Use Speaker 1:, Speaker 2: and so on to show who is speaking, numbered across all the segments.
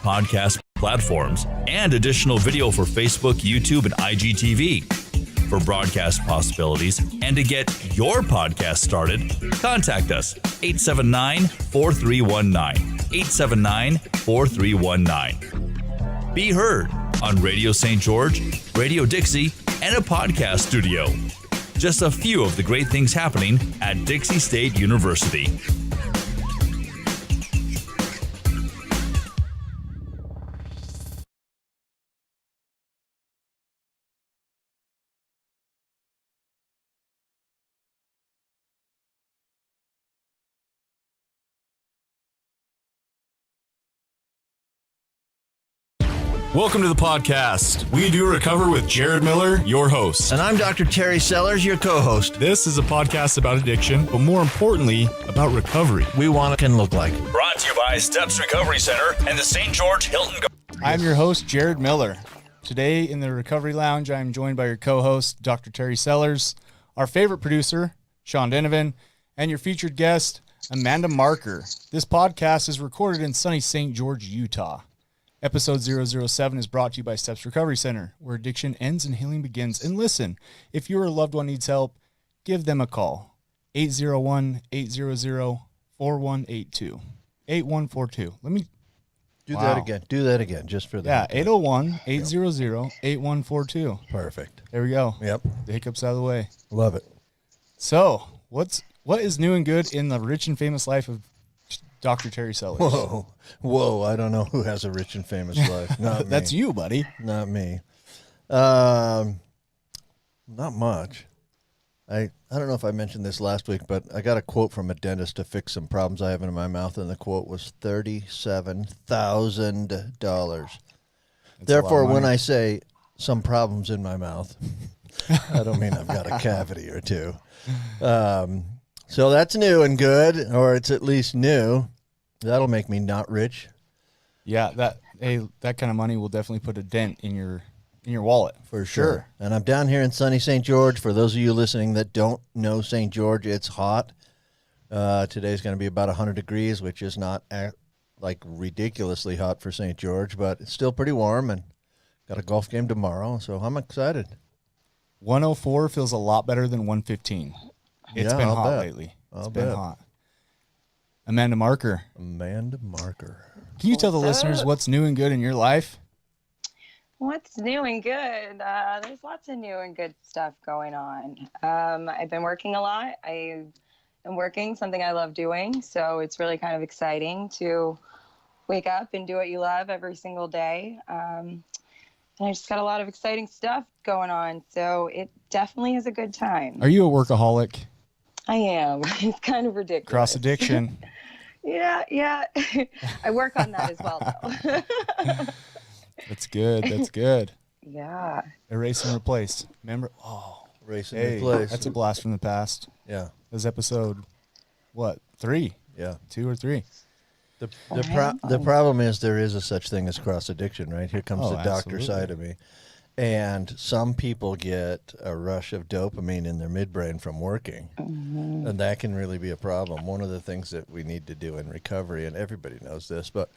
Speaker 1: podcast platforms, and additional video for Facebook, YouTube, and IGTV. For broadcast possibilities and to get your podcast started, contact us 879-4319. 879-4319. Be heard on Radio St. George, Radio Dixie, and a podcast studio. Just a few of the great things happening at Dixie State University.
Speaker 2: Welcome to the podcast. We do recover with Jared Miller, your host.
Speaker 3: And I'm Dr. Terry Sellers, your co-host.
Speaker 2: This is a podcast about addiction, but more importantly, about recovery.
Speaker 3: We want it can look like.
Speaker 1: Brought to you by Steps Recovery Center and the St. George Hilton.
Speaker 4: I'm your host, Jared Miller. Today in the Recovery Lounge, I'm joined by your co-host, Dr. Terry Sellers, our favorite producer, Sean Donovan, and your featured guest, Amanda Marker. This podcast is recorded in sunny St. George, Utah. Episode 007 is brought to you by Steps Recovery Center, where addiction ends and healing begins. And listen, if your loved one needs help, give them a call. 801-800-4182. 8142. Let me
Speaker 3: do that again. Do that again, just for that.
Speaker 4: Yeah, 801-800-8142.
Speaker 3: Perfect.
Speaker 4: There we go.
Speaker 3: Yep.
Speaker 4: The hiccups out of the way.
Speaker 3: Love it.
Speaker 4: So, what is new and good in the rich and famous life of Dr. Terry Sellers?
Speaker 3: Whoa! I don't know who has a rich and famous life. Not me.
Speaker 4: That's you, buddy.
Speaker 3: Not me. Not much. I don't know if I mentioned this last week, but I got a quote from a dentist to fix some problems I have in my mouth, and the quote was $37,000. Therefore, when I say some problems in my mouth, I don't mean I've got a cavity or two. So that's new and good, or it's at least new. That'll make me not rich.
Speaker 4: Yeah, that kind of money will definitely put a dent in your wallet.
Speaker 3: For sure. And I'm down here in sunny St. George. For those of you listening that don't know St. George, it's hot. Today's going to be about 100 degrees, which is not like ridiculously hot for St. George, but it's still pretty warm, and got a golf game tomorrow, so I'm excited.
Speaker 4: 104 feels a lot better than 115. It's been hot lately. It's been hot. Amanda Marker.
Speaker 3: Amanda Marker.
Speaker 4: Can you tell the listeners what's new and good in your life?
Speaker 5: What's new and good? There's lots of new and good stuff going on. I've been working a lot. I am working something I love doing, so it's really kind of exciting to wake up and do what you love every single day. And I just got a lot of exciting stuff going on, so it definitely is a good time.
Speaker 4: Are you a workaholic?
Speaker 5: I am. It's kind of ridiculous.
Speaker 4: Cross addiction.
Speaker 5: Yeah. I work on that as well, though.
Speaker 4: That's good. That's good.
Speaker 5: Yeah.
Speaker 4: Erase and replace. Remember? Oh,
Speaker 3: erase and replace.
Speaker 4: That's a blast from the past.
Speaker 3: Yeah.
Speaker 4: That was episode, 3?
Speaker 3: Yeah.
Speaker 4: 2 or 3.
Speaker 3: The problem is there is a such thing as cross addiction, right? Here comes the doctor side of me. And some people get a rush of dopamine in their midbrain from working, and that can really be a problem. One of the things that we need to do in recovery, and everybody knows this, but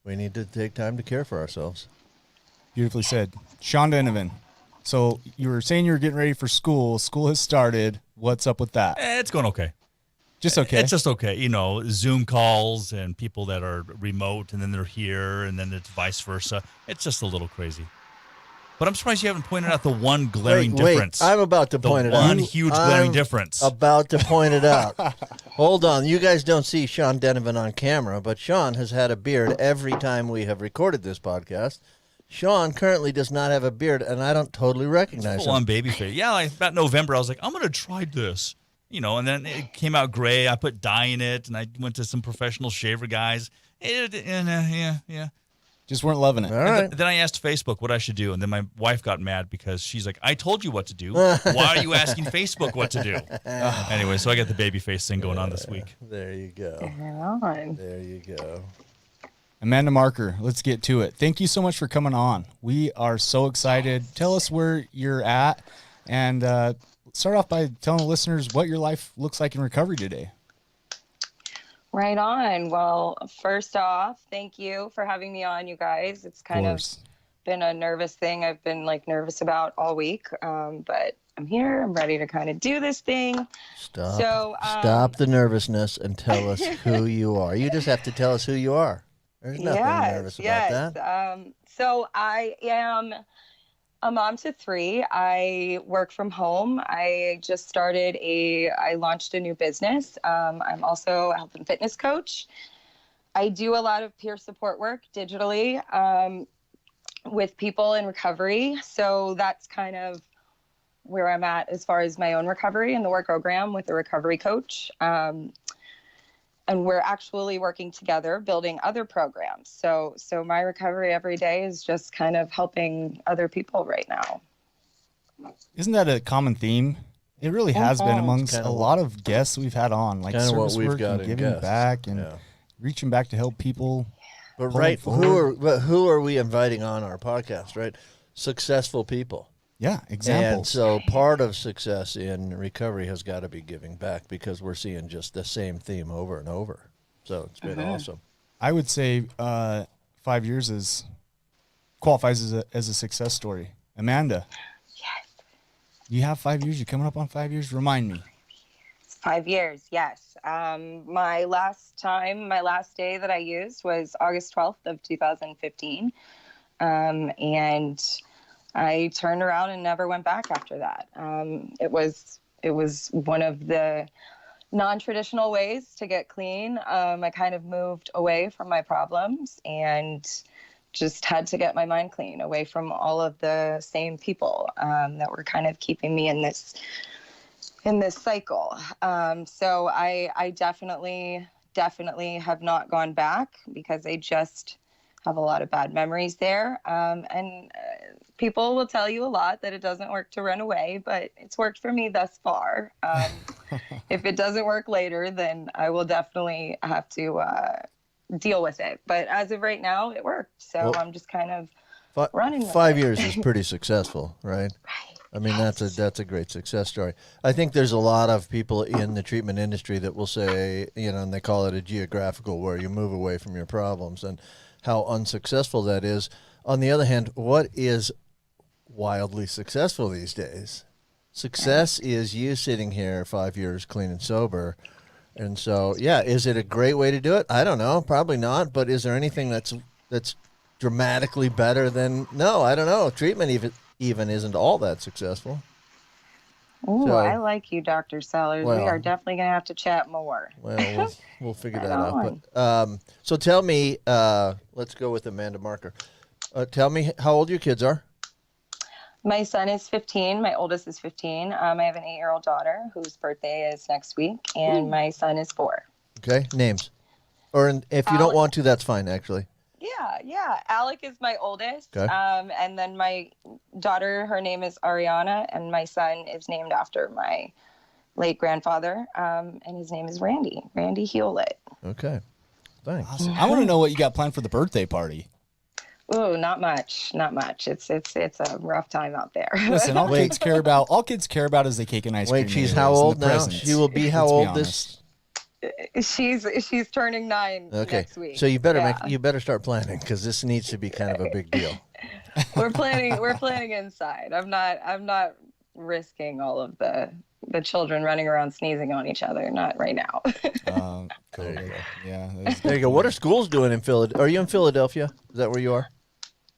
Speaker 3: we need to take time to care for ourselves.
Speaker 4: Beautifully said. Sean Donovan, so you were saying you were getting ready for school. School has started. What's up with that?
Speaker 1: It's going okay.
Speaker 4: Just okay?
Speaker 1: It's just okay. You know, Zoom calls and people that are remote, and then they're here, and then it's vice versa. It's just a little crazy. But I'm surprised you haven't pointed out the one glaring difference.
Speaker 3: I'm about to point it out.
Speaker 1: The one huge glaring difference.
Speaker 3: About to point it out. Hold on. You guys don't see Sean Donovan on camera, but Sean has had a beard every time we have recorded this podcast. Sean currently does not have a beard, and I don't totally recognize him.
Speaker 1: Full-on baby face. Yeah, about November, I was like, I'm going to try this. You know, and then it came out gray. I put dye in it, and I went to some professional shaver guys. Yeah.
Speaker 4: Just weren't loving it.
Speaker 3: All right.
Speaker 1: Then I asked Facebook what I should do, and then my wife got mad because she's like, I told you what to do. Why are you asking Facebook what to do? Anyway, so I got the baby face thing going on this week.
Speaker 3: There you go. There you go.
Speaker 4: Amanda Marker, let's get to it. Thank you so much for coming on. We are so excited. Tell us where you're at, and start off by telling the listeners what your life looks like in recovery today.
Speaker 5: Right on. Well, first off, thank you for having me on, you guys. It's kind of been a nervous thing I've been like nervous about all week, but I'm here. I'm ready to kind of do this thing.
Speaker 3: Stop the nervousness and tell us who you are. You just have to tell us who you are. There's nothing nervous about that.
Speaker 5: So I am a mom to 3. I work from home. I launched a new business. I'm also a health and fitness coach. I do a lot of peer support work digitally with people in recovery. So that's kind of where I'm at as far as my own recovery and the work program with a recovery coach. And we're actually working together, building other programs. So my recovery every day is just kind of helping other people right now.
Speaker 4: Isn't that a common theme? It really has been amongst a lot of guests we've had on, like service work and giving back and reaching back to help people.
Speaker 3: But who are we inviting on our podcast, right? Successful people.
Speaker 4: Yeah, examples.
Speaker 3: And so part of success in recovery has got to be giving back, because we're seeing just the same theme over and over. So it's been awesome.
Speaker 4: I would say 5 years qualifies as a success story. Amanda.
Speaker 5: Yes.
Speaker 4: You have 5 years? You're coming up on 5 years? Remind me.
Speaker 5: 5 years, yes. My last day that I used was August 12th of 2015. And I turned around and never went back after that. It was one of the non-traditional ways to get clean. I kind of moved away from my problems and just had to get my mind clean, away from all of the same people that were kind of keeping me in this cycle. So I definitely have not gone back, because I just have a lot of bad memories there. And people will tell you a lot that it doesn't work to run away, but it's worked for me thus far. If it doesn't work later, then I will definitely have to deal with it. But as of right now, it worked. So I'm just kind of running with
Speaker 3: 5
Speaker 5: it.
Speaker 3: years is pretty successful, right?
Speaker 5: Right.
Speaker 3: I mean, that's a great success story. I think there's a lot of people in the treatment industry that will say, and they call it a geographical, where you move away from your problems, and how unsuccessful that is. On the other hand, what is wildly successful these days? Success is you sitting here 5 years clean and sober. And so, is it a great way to do it? I don't know. Probably not. But is there anything that's dramatically better than? No, I don't know. Treatment even isn't all that successful.
Speaker 5: Ooh, I like you, Dr. Sellers. We are definitely going to have to chat more.
Speaker 3: Well, we'll figure that out. But, so tell me, let's go with Amanda Marker. Tell me how old your kids are.
Speaker 5: My son is 15. My oldest is 15. I have an 8-year-old daughter whose birthday is next week, and my son is 4.
Speaker 3: Okay, names. Or if you don't want to, that's fine, actually.
Speaker 5: Yeah. Alec is my oldest.
Speaker 3: Okay.
Speaker 5: And then my daughter, her name is Ariana, and my son is named after my late grandfather, and his name is Randy Hewlett.
Speaker 3: Okay, thanks.
Speaker 4: Awesome. I want to know what you got planned for the birthday party.
Speaker 5: Ooh, not much. It's a rough time out there.
Speaker 4: Listen, all kids care about is the cake and ice cream.
Speaker 3: Wait, she's how old now? Presents. She will be how old this?
Speaker 5: She's turning 9 next week.
Speaker 3: So you better start planning, because this needs to be kind of a big deal.
Speaker 5: We're planning inside. I'm not risking all of the children running around sneezing on each other. Not right now.
Speaker 3: There you go.
Speaker 4: Yeah.
Speaker 3: There you go. What are schools doing in Philadelphia? Are you in Philadelphia? Is that where you are?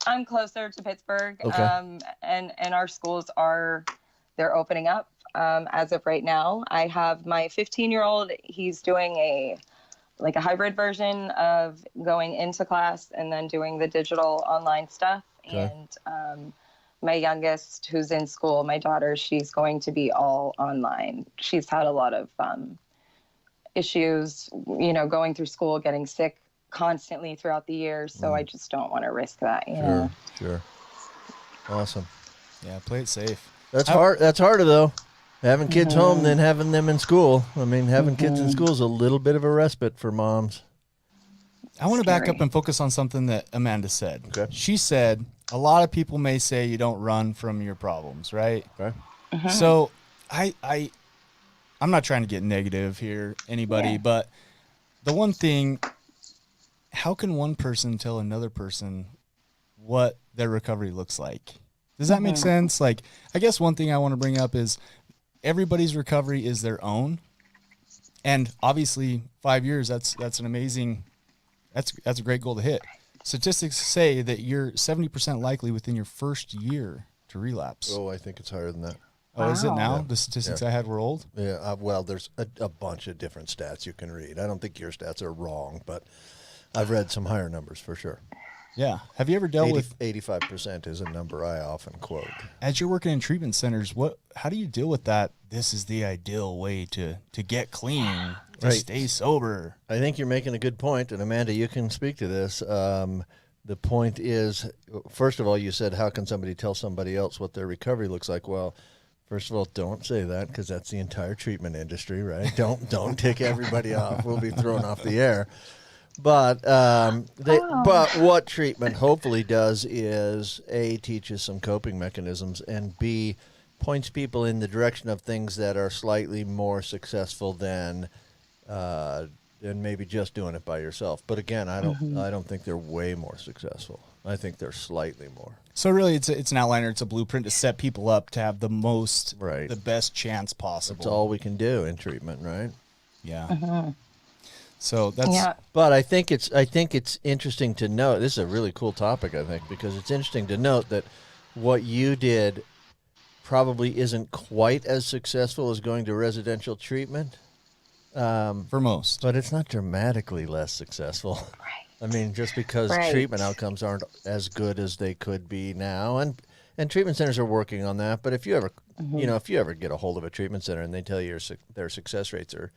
Speaker 5: I'm closer to Pittsburgh.
Speaker 3: Okay.
Speaker 5: And our schools they're opening up. As of right now, I have my 15-year-old. He's doing a hybrid version of going into class and then doing the digital online stuff. Okay. And my youngest, who's in school, my daughter, she's going to be all online. She's had a lot of issues, going through school, getting sick constantly throughout the year. So I just don't want to risk that.
Speaker 3: Sure. Awesome.
Speaker 4: Yeah, play it safe.
Speaker 3: That's hard. That's harder though. Having kids home than having them in school. I mean, having kids in school is a little bit of a respite for moms.
Speaker 4: I want to back up and focus on something that Amanda said.
Speaker 3: Okay.
Speaker 4: She said, a lot of people may say you don't run from your problems, right?
Speaker 3: Okay.
Speaker 4: So I'm not trying to get negative here, anybody, but the one thing, how can one person tell another person what their recovery looks like? Does that make sense? Like, I guess one thing I want to bring up is everybody's recovery is their own. And obviously 5 years, that's an amazing, that's a great goal to hit. Statistics say that you're 70% likely within your first year to relapse.
Speaker 3: Oh, I think it's higher than that.
Speaker 4: Oh, is it now?
Speaker 3: Yeah.
Speaker 4: The statistics I had were old?
Speaker 3: Yeah, well, there's a bunch of different stats you can read. I don't think your stats are wrong, but I've read some higher numbers for sure.
Speaker 4: Yeah. Have you ever dealt with
Speaker 3: 85% is a number I often quote.
Speaker 4: As you're working in treatment centers, how do you deal with that? This is the ideal way to get clean, to stay sober.
Speaker 3: I think you're making a good point, and Amanda, you can speak to this. The point is, first of all, you said, how can somebody tell somebody else what their recovery looks like? Well, first of all, don't say that, because that's the entire treatment industry, right? Don't tick everybody off. We'll be thrown off the air. But but what treatment hopefully does is A, teaches some coping mechanisms, and B, points people in the direction of things that are slightly more successful than maybe just doing it by yourself. But again, I don't think they're way more successful. I think they're slightly more.
Speaker 4: So really, it's an outliner, it's a blueprint to set people up to have the most,
Speaker 3: Right.
Speaker 4: the best chance possible.
Speaker 3: That's all we can do in treatment, right?
Speaker 4: Yeah. So that's.
Speaker 3: But I think it's interesting to note. This is a really cool topic, I think, because it's interesting to note that what you did probably isn't quite as successful as going to residential treatment.
Speaker 4: For most.
Speaker 3: But it's not dramatically less successful.
Speaker 5: Right.
Speaker 3: I mean, just because treatment outcomes aren't as good as they could be now, and treatment centers are working on that. But if you ever, if you ever get a hold of a treatment center and they tell you their success rates are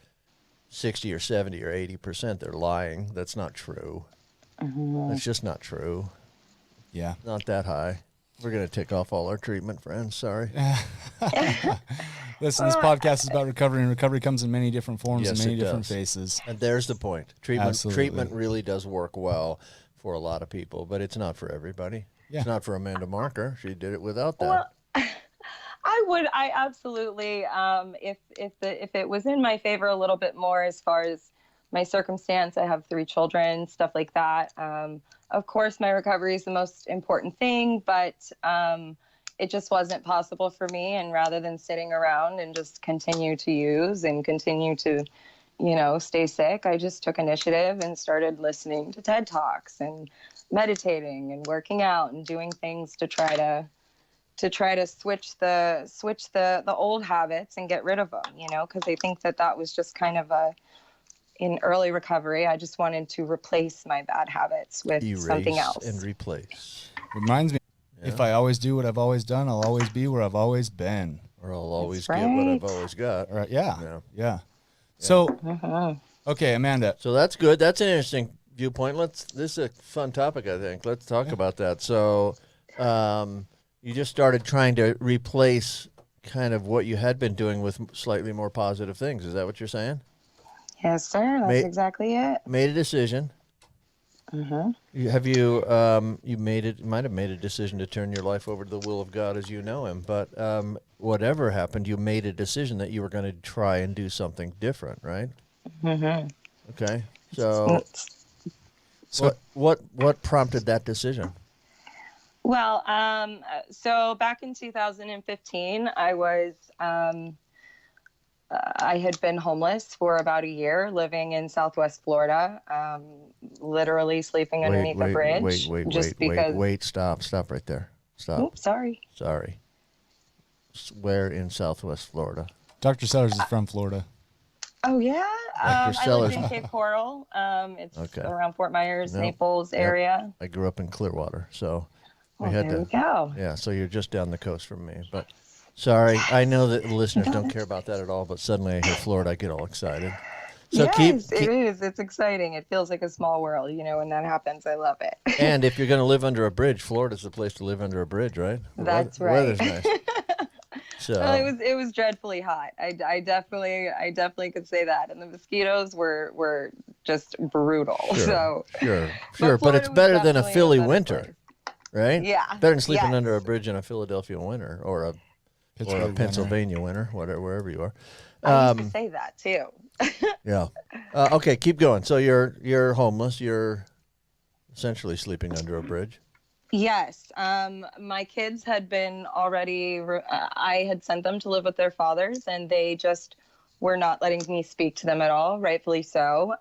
Speaker 3: 60 or 70 or 80%, they're lying. That's not true. That's just not true.
Speaker 4: Yeah.
Speaker 3: Not that high. We're going to tick off all our treatment friends. Sorry.
Speaker 4: Listen, this podcast is about recovery, and recovery comes in many different forms
Speaker 3: Yes,
Speaker 4: and many
Speaker 3: it
Speaker 4: different
Speaker 3: does.
Speaker 4: faces.
Speaker 3: And there's the point. Treatment
Speaker 4: Absolutely.
Speaker 3: really does work well for a lot of people, but it's not for everybody.
Speaker 4: Yeah.
Speaker 3: It's not for Amanda Marker. She did it without that.
Speaker 5: Well, I absolutely, if it was in my favor a little bit more as far as my circumstance, I have 3 children, stuff like that. Of course, my recovery is the most important thing, but it just wasn't possible for me. And rather than sitting around and just continue to use and continue to, stay sick, I just took initiative and started listening to TED Talks and meditating and working out and doing things to try to switch the old habits and get rid of them, because I think that was just kind of in early recovery, I just wanted to replace my bad habits with something else.
Speaker 3: And replace.
Speaker 4: Reminds me, if I always do what I've always done, I'll always be where I've always been.
Speaker 3: Or I'll always
Speaker 5: That's
Speaker 3: get what I've
Speaker 5: right.
Speaker 3: always got.
Speaker 4: Right? Yeah. So, okay, Amanda.
Speaker 3: So that's good. That's an interesting viewpoint. This is a fun topic, I think. Let's talk about that. So you just started trying to replace kind of what you had been doing with slightly more positive things. Is that what you're saying?
Speaker 5: Yes, sir. That's exactly it.
Speaker 3: Made a decision. You might have made a decision to turn your life over to the will of God as you know him, but whatever happened, you made a decision that you were going to try and do something different, right? Okay. So what prompted that decision?
Speaker 5: Well, so back in 2015, I had been homeless for about a year, living in Southwest Florida, literally sleeping underneath a bridge.
Speaker 3: Wait, stop right there. Stop.
Speaker 5: Oops, sorry.
Speaker 3: Where in Southwest Florida?
Speaker 4: Dr. Sellers is from Florida.
Speaker 5: Oh, yeah? I
Speaker 3: Sellers.
Speaker 5: lived in Cape Coral. It's
Speaker 3: Okay.
Speaker 5: around Fort Myers,
Speaker 3: Nope.
Speaker 5: Naples
Speaker 3: Yep.
Speaker 5: area.
Speaker 3: I grew up in Clearwater, so
Speaker 5: There we go.
Speaker 3: Yeah, so you're just down the coast from me, but sorry, I know that the listeners don't care about that at all, but suddenly I hear Florida, I get all excited. So
Speaker 5: Yes, it is. It's exciting. It feels like a small world, when that happens. I love it.
Speaker 3: And if you're going to live under a bridge, Florida's the place to live under a bridge, right?
Speaker 5: That's
Speaker 3: The
Speaker 5: right.
Speaker 3: weather's nice. So
Speaker 5: Well, it was dreadfully hot. I definitely could say that, and the mosquitoes were just brutal.
Speaker 3: Sure,
Speaker 5: So
Speaker 3: sure, but it's
Speaker 5: Florida was
Speaker 3: better than a
Speaker 5: definitely
Speaker 3: Philly
Speaker 5: better
Speaker 3: winter,
Speaker 5: place.
Speaker 3: right?
Speaker 5: Yeah.
Speaker 3: Better than sleeping
Speaker 5: Yes.
Speaker 3: under a bridge in a Philadelphia winter or a
Speaker 4: Pittsburgh winter.
Speaker 3: Pennsylvania winter, wherever you are.
Speaker 5: I used to say that too.
Speaker 3: Yeah. Okay, keep going. So you're homeless. You're essentially sleeping under a bridge.
Speaker 5: Yes. My kids had been already, I had sent them to live with their fathers, and they just were not letting me speak to them at all, rightfully so.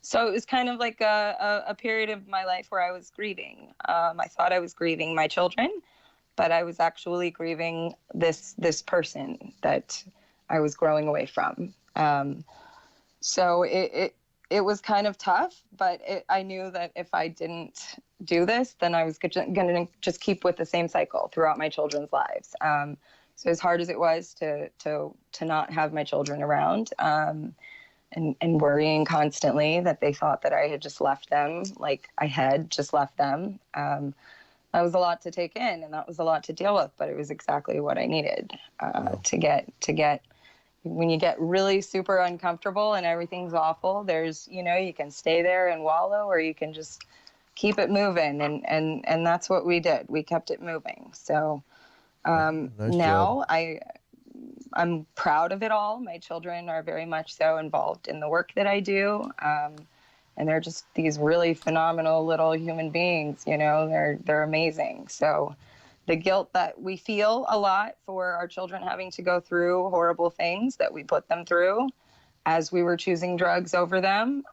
Speaker 5: So it was kind of like a period of my life where I was grieving. I thought I was grieving my children, but I was actually grieving this person that I was growing away from. So it was kind of tough, but I knew that if I didn't do this, then I was going to just keep with the same cycle throughout my children's lives. So as hard as it was to not have my children around, and worrying constantly that they thought that I had just left them, like I had just left them, that was a lot to take in, and that was a lot to deal with, but it was exactly what I needed to get. When you get really super uncomfortable and everything's awful, there's, you can stay there and wallow, or you can just keep it moving. And that's what we did. We kept it moving. So
Speaker 3: Nice
Speaker 5: now
Speaker 3: job.
Speaker 5: I'm proud of it all. My children are very much so involved in the work that I do. And they're just these really phenomenal little human beings, they're amazing. So the guilt that we feel a lot for our children having to go through horrible things that we put them through as we were choosing drugs over them,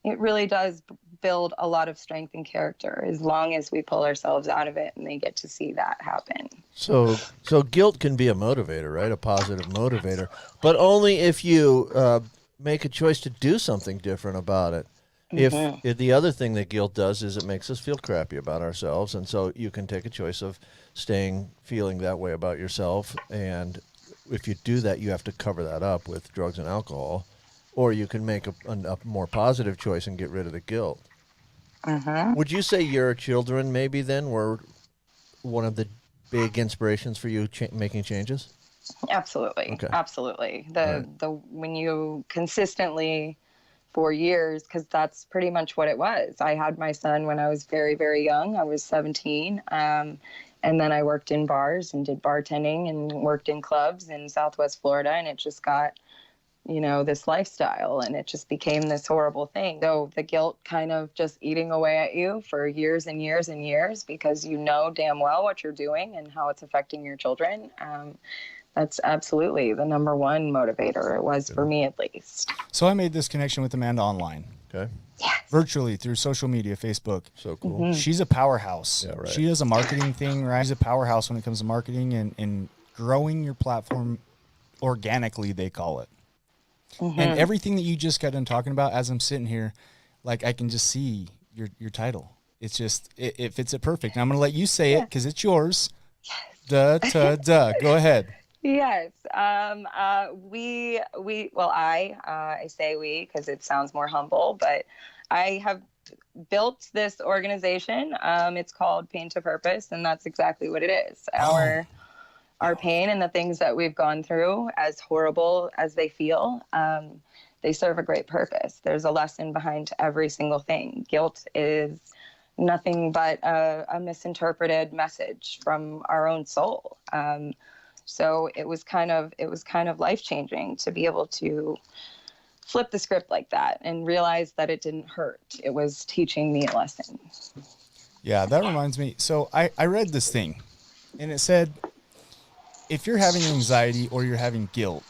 Speaker 5: it really does build a lot of strength and character as long as we pull ourselves out of it and they get to see that happen.
Speaker 3: So guilt can be a motivator, right? A positive motivator, but only if you make a choice to do something different about it. If the other thing that guilt does is it makes us feel crappy about ourselves, and so you can take a choice of feeling that way about yourself, and if you do that, you have to cover that up with drugs and alcohol, or you can make a more positive choice and get rid of the guilt. Would you say your children maybe then were one of the big inspirations for you making changes?
Speaker 5: Absolutely.
Speaker 3: Okay.
Speaker 5: Absolutely. When you consistently for years, because that's pretty much what it was. I had my son when I was very, very young. I was 17. And then I worked in bars and did bartending and worked in clubs in Southwest Florida. And it just got, this lifestyle, and it just became this horrible thing. So the guilt kind of just eating away at you for years and years and years, because you know damn well what you're doing and how it's affecting your children. That's absolutely the number one motivator. It was for me, at least.
Speaker 4: So I made this connection with Amanda online.
Speaker 3: Okay.
Speaker 5: Yes.
Speaker 4: Virtually through social media, Facebook.
Speaker 3: So cool.
Speaker 4: She's a powerhouse.
Speaker 3: Yeah, right.
Speaker 4: She does a marketing thing, right? She's a powerhouse when it comes to marketing and growing your platform organically, they call it. And everything that you just got done talking about, as I'm sitting here, like I can just see your title. It's just, it fits it perfect. And I'm going to let you say it because it's yours. Yes. Duh. Go ahead.
Speaker 5: Yes. I say we because it sounds more humble, but I have built this organization. It's called Pain to Purpose, and that's exactly what it is. Our pain and the things that we've gone through, as horrible as they feel, they serve a great purpose. There's a lesson behind every single thing. Guilt is nothing but a misinterpreted message from our own soul. So it was kind of life-changing to be able to flip the script like that and realize that it didn't hurt. It was teaching me a lesson.
Speaker 4: Yeah, that reminds me. So I read this thing, and it said, if you're having anxiety or you're having guilt,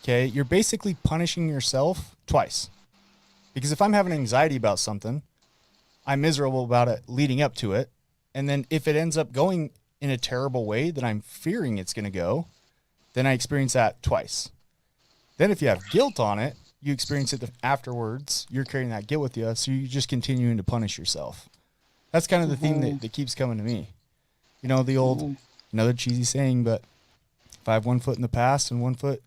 Speaker 4: okay, you're basically punishing yourself twice. Because if I'm having anxiety about something, I'm miserable about it leading up to it. And then if it ends up going in a terrible way that I'm fearing it's going to go, then I experience that twice. Then if you have guilt on it, you experience it afterwards. You're carrying that guilt with you, so you're just continuing to punish yourself. That's kind of the theme that keeps coming to me. The old, another cheesy saying, but if I have 1 foot in the past and 1 foot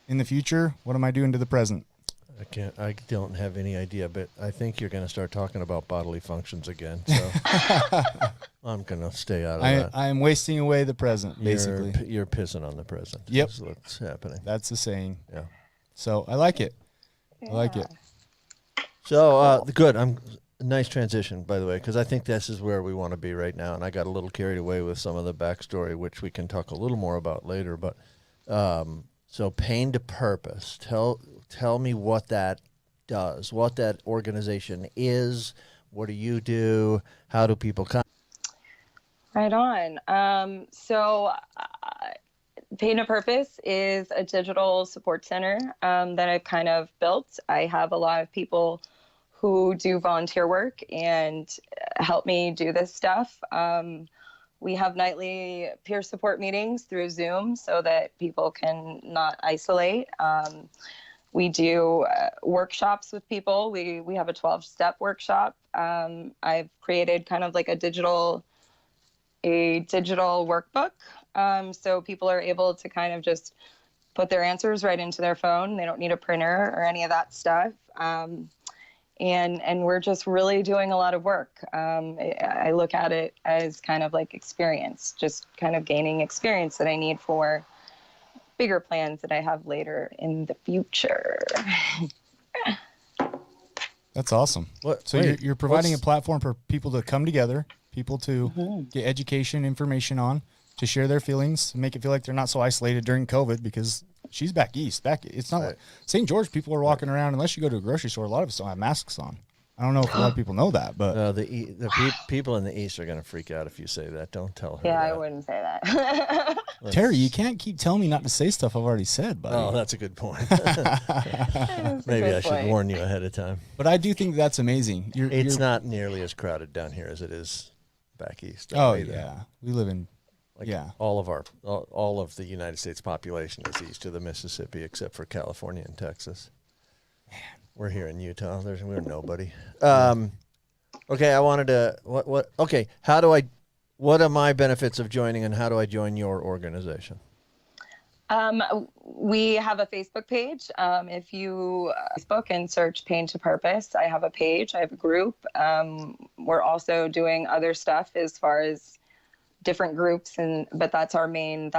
Speaker 4: in the future, what am I doing to the present?
Speaker 3: I don't have any idea, but I think you're going to start talking about bodily functions again. So I'm going to stay out of that.
Speaker 4: I am wasting away the present, basically.
Speaker 3: You're pissing on the present.
Speaker 4: Yep.
Speaker 3: That's what's happening.
Speaker 4: That's the saying.
Speaker 3: Yeah.
Speaker 4: So I like it.
Speaker 5: Yeah.
Speaker 4: I like it.
Speaker 3: So good. Nice transition, by the way, because I think this is where we want to be right now. And I got a little carried away with some of the backstory, which we can talk a little more about later. But So Pain to Purpose. Tell me what that does, what that organization is. What do you do? How do people come?
Speaker 5: Right on. Pain to Purpose is a digital support center that I've kind of built. I have a lot of people who do volunteer work and help me do this stuff. We have nightly peer support meetings through Zoom so that people can not isolate. We do workshops with people. We have a 12-step workshop. I've created kind of like a digital workbook. So people are able to kind of just put their answers right into their phone. They don't need a printer or any of that stuff. And we're just really doing a lot of work. I look at it as kind of like experience, just kind of gaining experience that I need for bigger plans that I have later in the future.
Speaker 4: That's awesome. You're providing a platform for people to come together, people to get education, information on, to share their feelings, make it feel like they're not so isolated during COVID, because she's back east. It's not like St. George. People are walking around, unless you go to a grocery store, a lot of us don't have masks on. I don't know if a lot of people know that, but
Speaker 3: people in the East are going to freak out if you say that. Don't tell her.
Speaker 5: Yeah,
Speaker 3: that.
Speaker 5: I wouldn't say that.
Speaker 4: Terry, you can't keep telling me not to say stuff I've already said, buddy.
Speaker 3: Oh, that's a good point. Maybe I should warn you ahead of time.
Speaker 4: But I do think that's amazing.
Speaker 3: It's not nearly as crowded down here as it is back east.
Speaker 4: Oh, yeah. We live in,
Speaker 3: all of the United States population is east of the Mississippi, except for California and Texas. Man. We're here in Utah. We're nobody. Okay, I wanted to. Okay, what are my benefits of joining, and how do I join your organization?
Speaker 5: We have a Facebook page. If you Facebook and search Pain to Purpose, I have a page. I have a group. We're also doing other stuff as far as different groups, but that's our main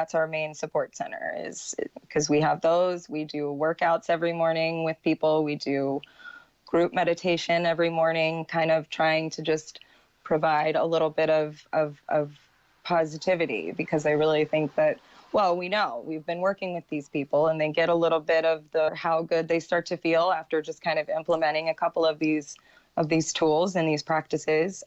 Speaker 5: support center, is because we have those. We do workouts every morning with people. We do group meditation every morning, kind of trying to just provide a little bit of positivity, because I really think that, well, we've been working with these people, and they get a little bit of how good they start to feel after just kind of implementing a couple of these tools and these practices.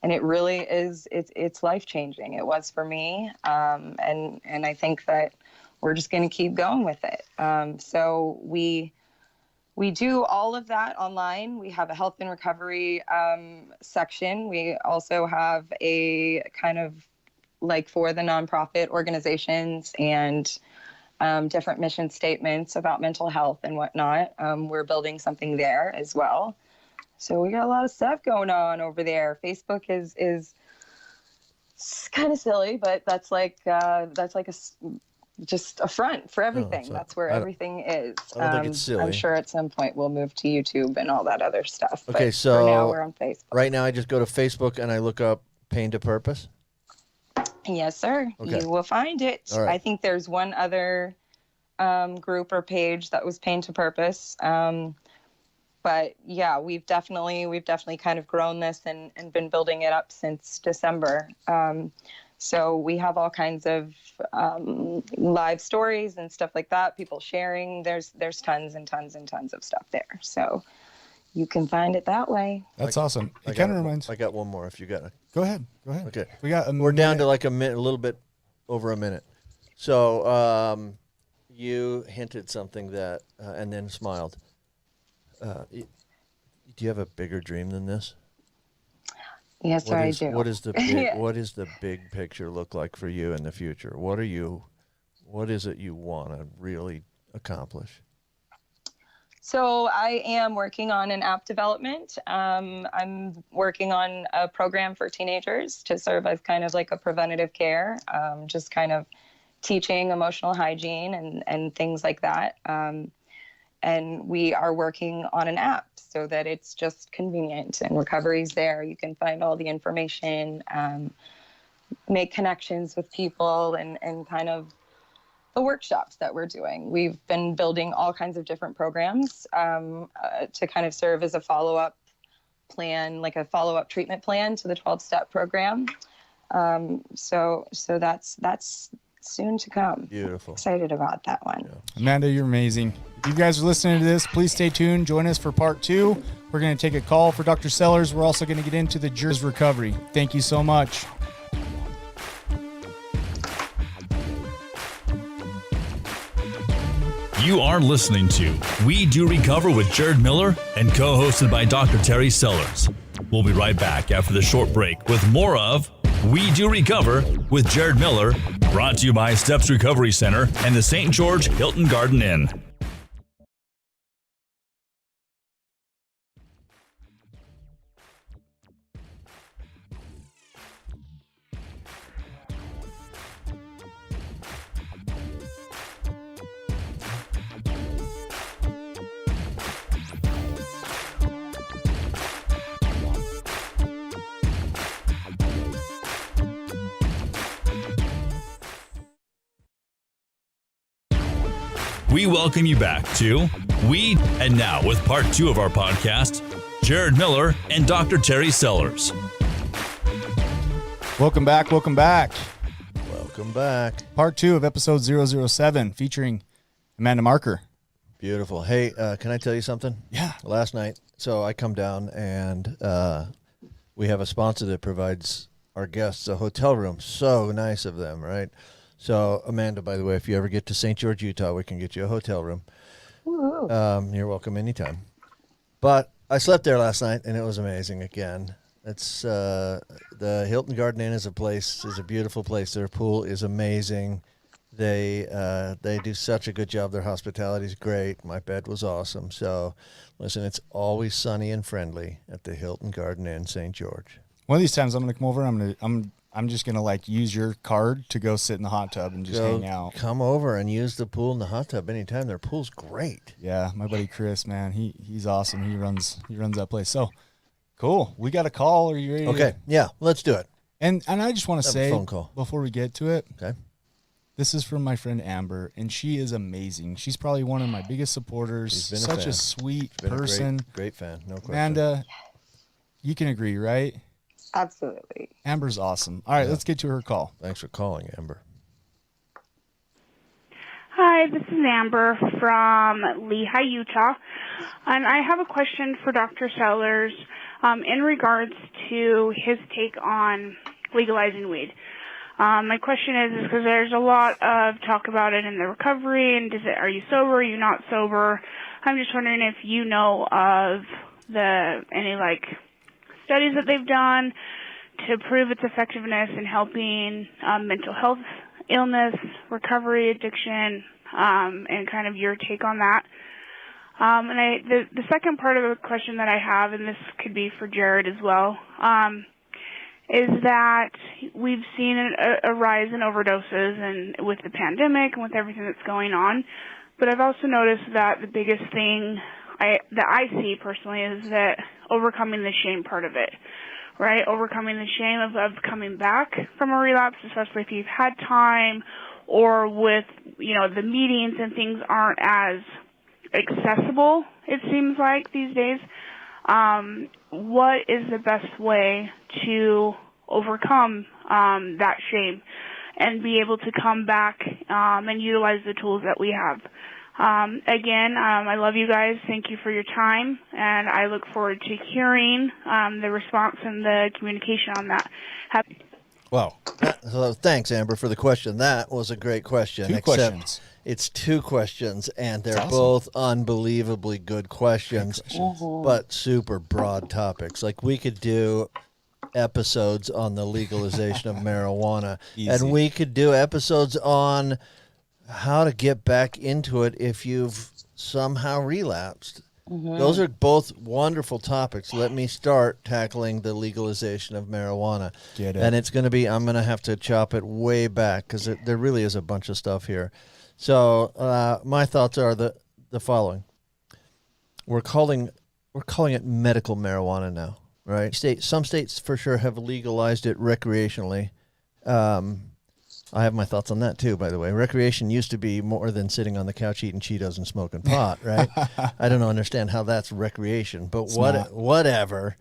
Speaker 5: And it really is, it's life-changing. It was for me. And I think that we're just going to keep going with it. So we do all of that online. We have a health and recovery section. We also have a kind of like for the nonprofit organizations and different mission statements about mental health and whatnot. We're building something there as well. So we got a lot of stuff going on over there. Facebook is kind of silly, but that's like just a front for everything. That's where everything is.
Speaker 3: I don't think it's silly.
Speaker 5: I'm sure at some point we'll move to YouTube and all that other stuff.
Speaker 3: Okay,
Speaker 5: but
Speaker 3: so
Speaker 5: for now we're on Facebook.
Speaker 3: Right now I just go to Facebook and I look up Pain to Purpose.
Speaker 5: Yes, sir.
Speaker 3: Okay.
Speaker 5: You will find it.
Speaker 3: All right.
Speaker 5: I think there's one other group or page that was Pain to Purpose. But yeah, we've definitely kind of grown this and been building it up since December. So we have all kinds of live stories and stuff like that, people sharing. There's tons and tons and tons of stuff there. So you can find it that way.
Speaker 4: That's awesome. It kind of reminds.
Speaker 3: I got one more if you got it.
Speaker 4: Go ahead.
Speaker 3: Okay.
Speaker 4: We're
Speaker 3: down to like a minute, a little bit over a minute. So you hinted something that, and then smiled. Do you have a bigger dream than this?
Speaker 5: Yes, sir, I do.
Speaker 3: What is the big, what is the big picture look like for you in the future? What is it you want to really accomplish?
Speaker 5: So I am working on an app development. I'm working on a program for teenagers to serve as kind of like a preventative care, just kind of teaching emotional hygiene and things like that. And we are working on an app so that it's just convenient and recovery's there. You can find all the information, make connections with people, and kind of the workshops that we're doing. We've been building all kinds of different programs to kind of serve as a follow-up plan, like a follow-up treatment plan to the 12-step program. So that's soon to come.
Speaker 3: Beautiful.
Speaker 5: Excited about that one.
Speaker 3: Yeah.
Speaker 4: Amanda, you're amazing. If you guys are listening to this, please stay tuned. Join us for part 2. We're going to take a call for Dr. Sellers. We're also going to get into the jury's recovery. Thank you so much.
Speaker 1: You are listening to We Do Recover with Jared Miller and co-hosted by Dr. Terry Sellers. We'll be right back after the short break with more of We Do Recover with Jared Miller, brought to you by Steps Recovery Center and the St. George Hilton Garden Inn. We welcome you back to And now with part 2 of our podcast, Jared Miller and Dr. Terry Sellers.
Speaker 4: Welcome back.
Speaker 3: Welcome back.
Speaker 4: Part 2 of episode 007 featuring Amanda Marker.
Speaker 3: Beautiful. Hey, can I tell you something?
Speaker 4: Yeah.
Speaker 3: Last night, so I come down and we have a sponsor that provides our guests a hotel room. So nice of them, right? So, Amanda, by the way, if you ever get to St. George, Utah, we can get you a hotel room. You're welcome anytime. But I slept there last night, and it was amazing again. It's the Hilton Garden Inn is a beautiful place. Their pool is amazing. They do such a good job. Their hospitality is great. My bed was awesome. So, listen, it's always sunny and friendly at the Hilton Garden Inn, St. George.
Speaker 4: One of these times I'm going to come over. I'm just going to use your card to go sit in the hot tub and just hang out.
Speaker 3: Come over and use the pool and the hot tub anytime. Their pool's great.
Speaker 4: Yeah, my buddy Chris, man, he's awesome. He runs that place. So, cool. We got a call. Are you ready?
Speaker 3: Okay. Yeah, let's do it.
Speaker 4: And I just want to say
Speaker 3: phone call
Speaker 4: before we get to it.
Speaker 3: Okay.
Speaker 4: This is from my friend Amber, and she is amazing. She's probably one of my biggest supporters.
Speaker 3: She's been
Speaker 4: Such a sweet person.
Speaker 3: Great fan. No question.
Speaker 4: Amanda, you can agree, right?
Speaker 5: Absolutely.
Speaker 4: Amber's awesome. All right, let's get to her call.
Speaker 3: Thanks for calling, Amber.
Speaker 6: Hi, this is Amber from Lehigh, Utah, and I have a question for Dr. Sellers in regards to his take on legalizing weed. My question is because there's a lot of talk about it in the recovery, and are you sober, are you not sober? I'm just wondering if you know of any studies that they've done to prove its effectiveness in helping mental health illness, recovery, addiction, and kind of your take on that. And the second part of the question that I have, and this could be for Jared as well, is that we've seen a rise in overdoses and with the pandemic and with everything that's going on. But I've also noticed that the biggest thing that I see personally is that overcoming the shame part of it, right? Overcoming the shame of coming back from a relapse, especially if you've had time or with, the meetings and things aren't as accessible, it seems like these days. What is the best way to overcome that shame and be able to come back and utilize the tools that we have? Again, I love you guys. Thank you for your time, and I look forward to hearing the response and the communication on that.
Speaker 3: Wow. So thanks, Amber, for the question. That was a great question.
Speaker 4: Two questions.
Speaker 3: It's 2 questions, and they're
Speaker 4: awesome.
Speaker 3: both unbelievably good questions, but super broad topics. Like, we could do episodes on the legalization of marijuana, and we could do episodes on how to get back into it if you've somehow relapsed. Those are both wonderful topics. Let me start tackling the legalization of marijuana.
Speaker 4: Get it.
Speaker 3: And it's going to be, I'm going to have to chop it way back because there really is a bunch of stuff here. So my thoughts are the following. We're calling it medical marijuana now, right? Some states for sure have legalized it recreationally. I have my thoughts on that too, by the way. Recreation used to be more than sitting on the couch eating Cheetos and smoking pot, right? I don't understand how that's recreation, but whatever.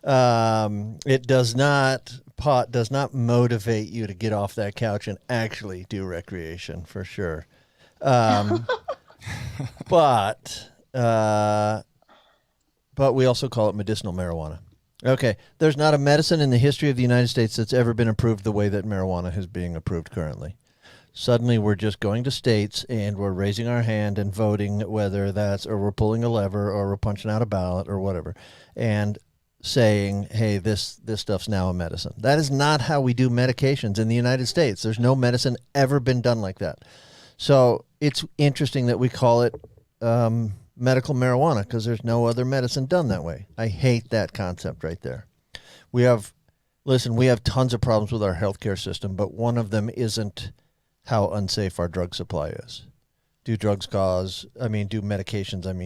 Speaker 3: It does not pot does not motivate you to get off that couch and actually do recreation, for sure. But we also call it medicinal marijuana. Okay, there's not a medicine in the history of the United States that's ever been approved the way that marijuana is being approved currently. Suddenly we're just going to states and we're raising our hand and voting, whether that's, or we're pulling a lever or we're punching out a ballot or whatever, and saying, hey, this stuff's now a medicine. That is not how we do medications in the United States. There's no medicine ever been done like that. So it's interesting that we call it medical marijuana because there's no other medicine done that way. I hate that concept right there. We have tons of problems with our healthcare system, but one of them isn't how unsafe our drug supply is. Do medications,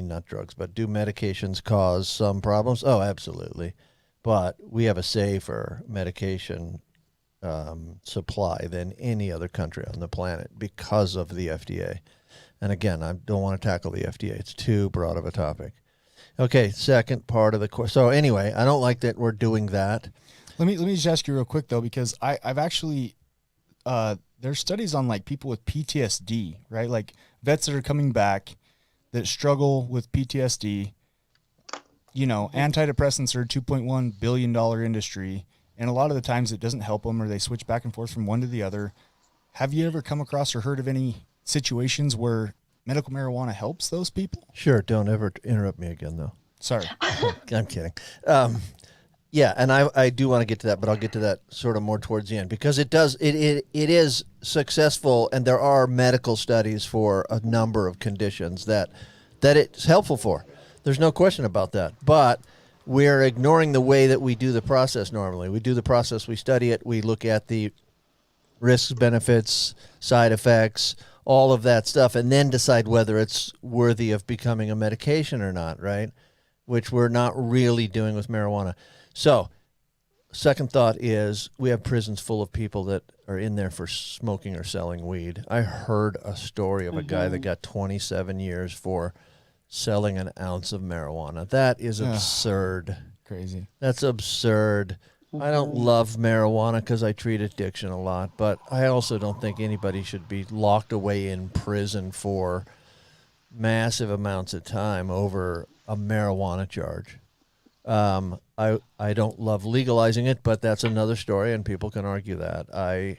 Speaker 3: not drugs, but do medications cause some problems? Oh, absolutely. But we have a safer medication supply than any other country on the planet because of the FDA. And again, I don't want to tackle the FDA. It's too broad of a topic. Okay, second part of the course. So anyway, I don't like that we're doing that.
Speaker 4: Let me just ask you real quick, though, because I've actually there's studies on like people with PTSD, right? Like vets that are coming back that struggle with PTSD. You know, antidepressants are a $2.1 billion industry, and a lot of the times it doesn't help them or they switch back and forth from one to the other. Have you ever come across or heard of any situations where medical marijuana helps those people?
Speaker 3: Sure. Don't ever interrupt me again, though.
Speaker 4: Sorry.
Speaker 3: I'm kidding. Yeah, and I do want to get to that, but I'll get to that sort of more towards the end because it is successful, and there are medical studies for a number of conditions that it's helpful for. There's no question about that. But we're ignoring the way that we do the process normally. We do the process, we study it, we look at the risks, benefits, side effects, all of that stuff, and then decide whether it's worthy of becoming a medication or not, right? Which we're not really doing with marijuana. So, second thought is we have prisons full of people that are in there for smoking or selling weed. I heard a story of a guy that got 27 years for selling an ounce of marijuana. That is absurd.
Speaker 4: Crazy.
Speaker 3: That's absurd. I don't love marijuana because I treat addiction a lot, but I also don't think anybody should be locked away in prison for massive amounts of time over a marijuana charge. I don't love legalizing it, but that's another story, and people can argue that. I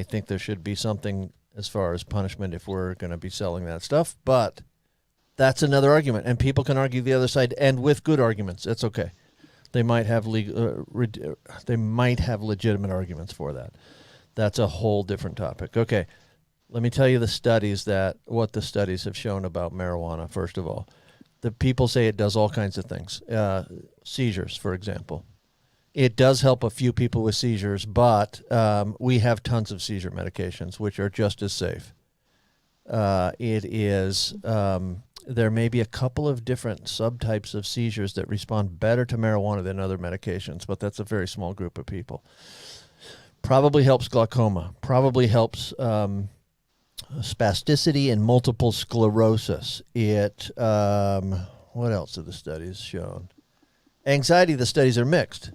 Speaker 3: think there should be something as far as punishment if we're going to be selling that stuff, but that's another argument, and people can argue the other side, and with good arguments. It's okay. They might have legitimate arguments for that. That's a whole different topic. Okay, let me tell you what the studies have shown about marijuana. First of all, the people say it does all kinds of things. Seizures, for example. It does help a few people with seizures, but we have tons of seizure medications which are just as safe. There may be a couple of different subtypes of seizures that respond better to marijuana than other medications, but that's a very small group of people. Probably helps glaucoma. Probably helps spasticity and multiple sclerosis. What else have the studies shown? Anxiety, the studies are mixed.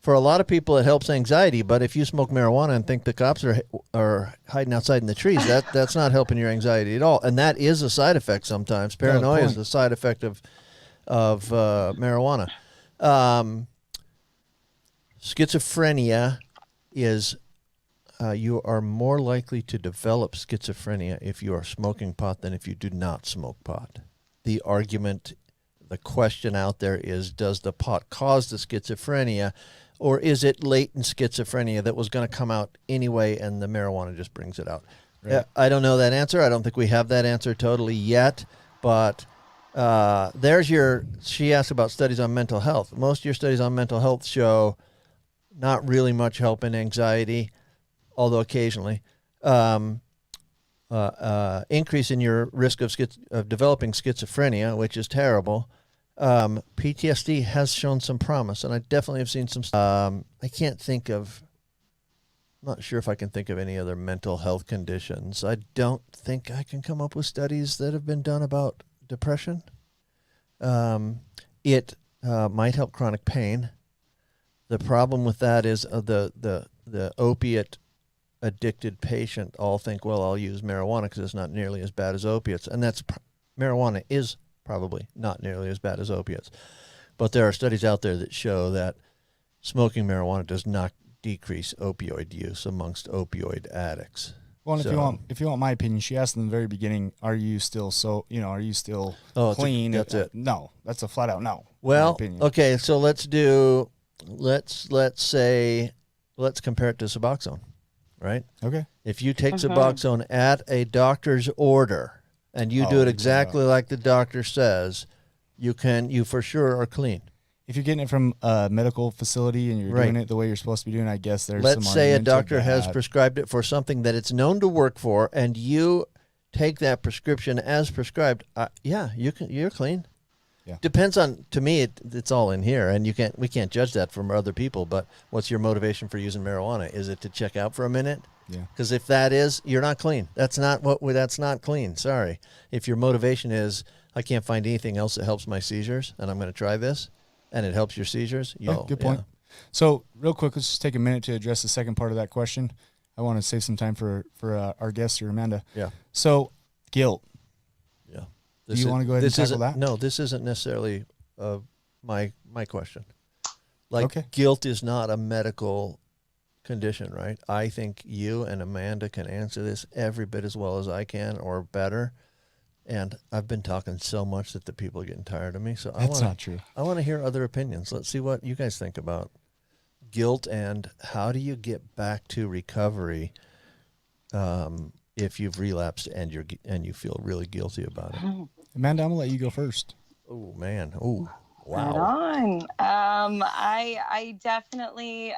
Speaker 3: For a lot of people, it helps anxiety, but if you smoke marijuana and think the cops are hiding outside in the trees, that's not helping your anxiety at all. And that is a side effect sometimes. Paranoia is a side effect of marijuana. Schizophrenia is you are more likely to develop schizophrenia if you are smoking pot than if you do not smoke pot. The question out there is, does the pot cause the schizophrenia, or is it latent schizophrenia that was going to come out anyway and the marijuana just brings it out? Right. I don't know that answer. I don't think we have that answer totally yet, but she asked about studies on mental health. Most of your studies on mental health show not really much help in anxiety, although occasionally. Increase in your risk of developing schizophrenia, which is terrible. PTSD has shown some promise, and I definitely have seen some. I'm not sure if I can think of any other mental health conditions. I don't think I can come up with studies that have been done about depression. It might help chronic pain. The problem with that is the opiate addicted patient all think, well, I'll use marijuana because it's not nearly as bad as opiates. And marijuana is probably not nearly as bad as opiates. But there are studies out there that show that smoking marijuana does not decrease opioid use amongst opioid addicts.
Speaker 4: Well, and if you want my opinion, she asked in the very beginning, are you still clean?
Speaker 3: That's it.
Speaker 4: No, that's a flat out no.
Speaker 3: Well, okay, so let's compare it to Suboxone, right?
Speaker 4: Okay.
Speaker 3: If you take Suboxone at a doctor's order and you do it exactly like the doctor says, you for sure are clean.
Speaker 4: If you're getting it from a medical facility and you're doing it the way you're supposed to be doing, I guess there's
Speaker 3: Let's
Speaker 4: some
Speaker 3: say a
Speaker 4: argument to
Speaker 3: doctor has
Speaker 4: that.
Speaker 3: prescribed it for something that it's known to work for, and you take that prescription as prescribed. You're clean.
Speaker 4: Yeah.
Speaker 3: Depends on, to me, it's all in here, and we can't judge that from other people. But what's your motivation for using marijuana? Is it to check out for a minute?
Speaker 4: Yeah.
Speaker 3: Because if that is, you're not clean. That's not clean. Sorry. If your motivation is, I can't find anything else that helps my seizures, and I'm going to try this, and it helps your seizures.
Speaker 4: Good point. So real quick, let's just take a minute to address the second part of that question. I want to save some time for our guest here, Amanda.
Speaker 3: Yeah.
Speaker 4: So guilt.
Speaker 3: Yeah.
Speaker 4: Do you want to go ahead and tackle that?
Speaker 3: No, this isn't necessarily my question.
Speaker 4: Okay.
Speaker 3: Guilt is not a medical condition, right? I think you and Amanda can answer this every bit as well as I can, or better. And I've been talking so much that the people are getting tired of me. So
Speaker 4: That's not true.
Speaker 3: I want to hear other opinions. Let's see what you guys think about guilt and how do you get back to recovery if you've relapsed and you feel really guilty about it.
Speaker 4: Amanda, I'm gonna let you go first.
Speaker 3: Oh man! Oh wow!
Speaker 5: Right on. I definitely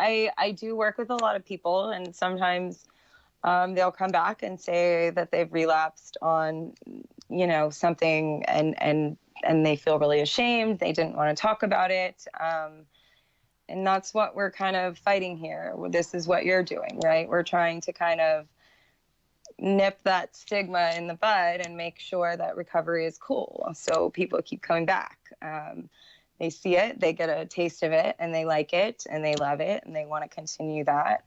Speaker 5: I do work with a lot of people, and sometimes they'll come back and say that they've relapsed on, something, and they feel really ashamed. They didn't want to talk about it. And that's what we're kind of fighting here. This is what you're doing, right? We're trying to kind of nip that stigma in the bud and make sure that recovery is cool. So people keep coming back. They see it, they get a taste of it, and they like it, and they love it, and they want to continue that.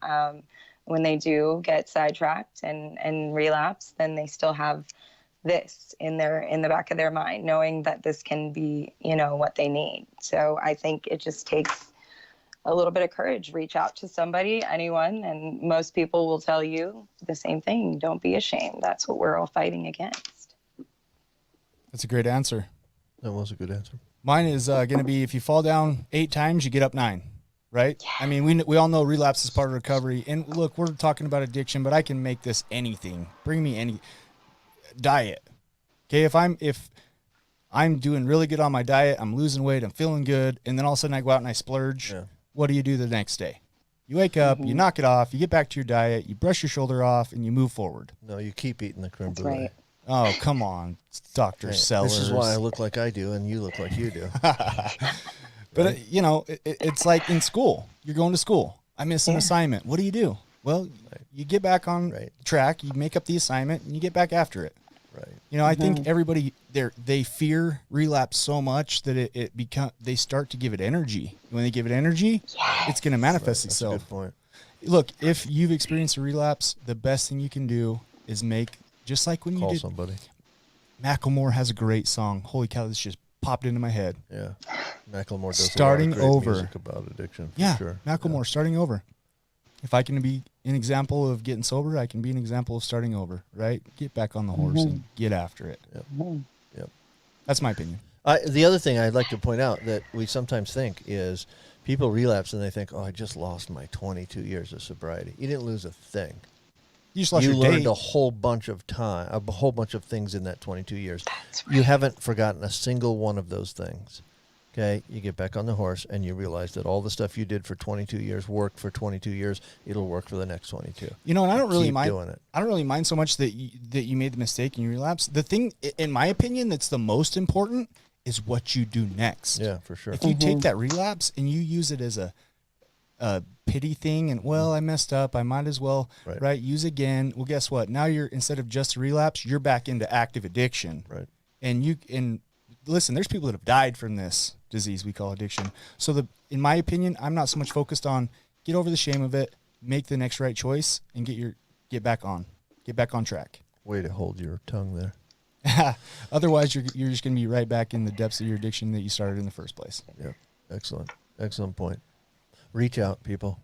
Speaker 5: When they do get sidetracked and relapse, then they still have this in the back of their mind, knowing that this can be, what they need. So I think it just takes a little bit of courage. Reach out to somebody, anyone, and most people will tell you the same thing. Don't be ashamed. That's what we're all fighting against.
Speaker 4: That's a great answer.
Speaker 3: That was a good answer.
Speaker 4: Mine is going to be, if you fall down 8 times, you get up 9. Right? Yeah. I mean, we all know relapse is part of recovery. And look, we're talking about addiction, but I can make this anything. Bring me any diet. Okay, if I'm doing really good on my diet, I'm losing weight, I'm feeling good, and then all of a sudden I go out and I splurge, what do you do the next day? You wake up, you knock it off, you get back to your diet, you brush your shoulder off, and you move forward.
Speaker 3: No, you keep eating the creme
Speaker 5: That's
Speaker 3: brulee.
Speaker 5: right.
Speaker 4: Oh, come on, Dr. Sellers.
Speaker 3: This is why I look like I do, and you look like you do.
Speaker 4: But, it's like in school. You're going to school. I miss an assignment. What do? Well, you get back on track, you make up the assignment, and you get back after it.
Speaker 3: Right.
Speaker 4: I think everybody they fear relapse so much that they start to give it energy. When they give it energy, it's going to manifest itself.
Speaker 3: That's a good point.
Speaker 4: Look, if you've experienced a relapse, the best thing you can do is just like when you
Speaker 3: Call
Speaker 4: did.
Speaker 3: somebody.
Speaker 4: Macklemore has a great song. Holy cow, this just popped into my head.
Speaker 3: Yeah. Macklemore does
Speaker 4: Starting
Speaker 3: a lot of great
Speaker 4: over.
Speaker 3: music about addiction. For
Speaker 4: Yeah,
Speaker 3: sure.
Speaker 4: Macklemore, starting over. If I can be an example of getting sober, I can be an example of starting over, right? Get back on the horse and get after it.
Speaker 3: Yep.
Speaker 4: That's my opinion.
Speaker 3: The other thing I'd like to point out that we sometimes think is people relapse and they think, oh, I just lost my 22 years of sobriety. You didn't lose a thing.
Speaker 4: You just lost
Speaker 3: You
Speaker 4: your
Speaker 3: learned
Speaker 4: date.
Speaker 3: a whole bunch of things in that 22 years. That's right. You haven't forgotten a single one of those things. Okay, you get back on the horse and you realize that all the stuff you did for 22 years worked for 22 years. It'll work for the next 22.
Speaker 4: And I don't really
Speaker 3: Keep
Speaker 4: mind
Speaker 3: doing it.
Speaker 4: I don't really mind so much that you made the mistake and you relapse. The thing, in my opinion, that's the most important is what you do next.
Speaker 3: Yeah, for sure.
Speaker 4: If you take that relapse and you use it as a pity thing and, well, I messed up, I might as well, right? Use again. Well, guess what? Now you're, instead of just a relapse, you're back into active addiction.
Speaker 3: Right.
Speaker 4: And listen, there's people that have died from this disease we call addiction. So in my opinion, I'm not so much focused on get over the shame of it, make the next right choice, and get back on track.
Speaker 3: Way to hold your tongue there.
Speaker 4: Otherwise, you're just going to be right back in the depths of your addiction that you started in the first place.
Speaker 3: Yeah, excellent point. Reach out, people.